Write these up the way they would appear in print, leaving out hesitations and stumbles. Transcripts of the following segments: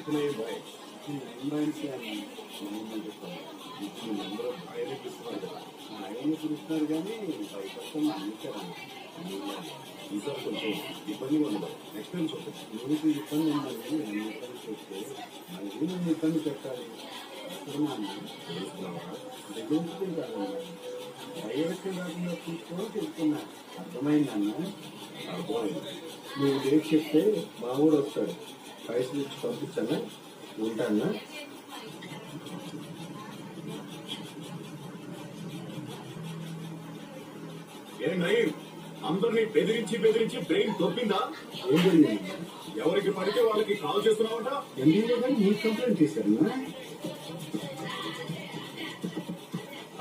Bye నైన్కి అందరూ బాయ్ని పిలుస్తున్నారు కదా బాయ్ని పిలుస్తున్నారు కానీ 5% అందించారని ఈసారి కొంచెం ఇబ్బందిగా ఉండదు నెక్స్ట్ టైం చూద్దాం నీకు ఇబ్బంది ఉండాలి నేను ఇబ్బంది చూస్తే మళ్ళీ నేను ఇబ్బంది పెట్టాలి తెలుసుకుంటాను డైరెక్ట్ కాకుండా చూసుకొని చెప్తున్నా అర్థమైందన్న అర్థమైంది నువ్వు డేట్ చెప్తే మా ఊరు వస్తాడు పైసలు ఇచ్చి పంపించానా ఉంటానా అందరినీ బెదిరించి బెదిరించి బ్రెయిన్ దొబ్బిందా? ఏం జరిగింది? ఎవరికి పడితే వాళ్ళకి కాల్ చేస్తున్నావట. ఎందుకు కానీ నీ కంప్లైంట్ చేశారు.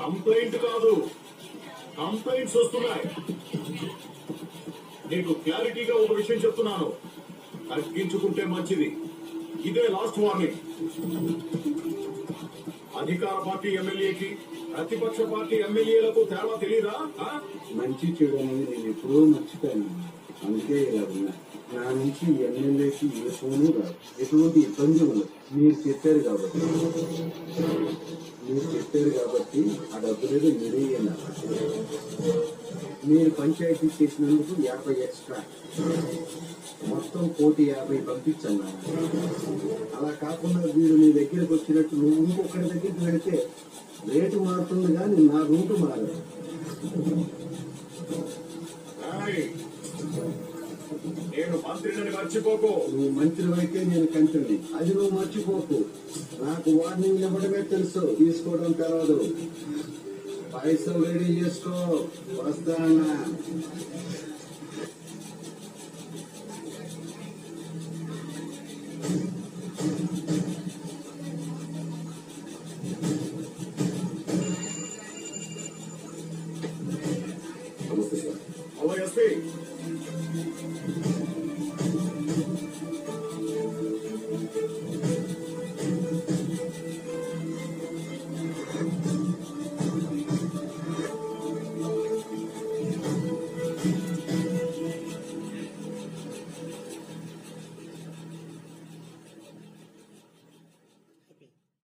కంప్లైంట్ కాదు, కంప్లైంట్స్ వస్తున్నాయి. నీకు క్లారిటీగా ఒక విషయం చెప్తున్నాను, తగ్గించుకుంటే మంచిది. ఇదే లాస్ట్ వార్నింగ్. అధికార పార్టీ ఎమ్మెల్యేకి ప్రతిపక్ష పార్టీ ఎమ్మెల్యేలకు తేడా తెలీదా? మంచి చెడు అనేది నేను ఎప్పుడూ మర్చిపోయాను. అందుకే ఇలా ఉన్నా. నా నుంచి ఎమ్మెల్యేకి ఏ ఫోను రాదు, ఎటువంటి ఇబ్బంది ఉండదు. మీరు చెప్పారు కాబట్టి ఆ డబ్బు లేదు మీరే మీరు పంచాయతీ చేసినందుకు 50 ఎక్స్ట్రా, మొత్తం 150 పంపించన్నా. అలా కాకుండా వీడు నీ దగ్గరకు వచ్చినట్టు నువ్వు ఇంకొకరి దగ్గరికి వెళితే రేటు మారుతుంది కానీ నా రూటు మారదు. నేను మంత్రిని మర్చిపోకు. నువ్వు మంత్రి అయితే నేను కంత్రిని, అది నువ్వు మర్చిపోకు. నాకు వార్నింగ్ ఇవ్వడమే తెలుసు, తీసుకోవడం తెలవదు. పైసలు రెడీ చేసుకో, వస్తానా. నమస్తే సార్. ఎస్పీ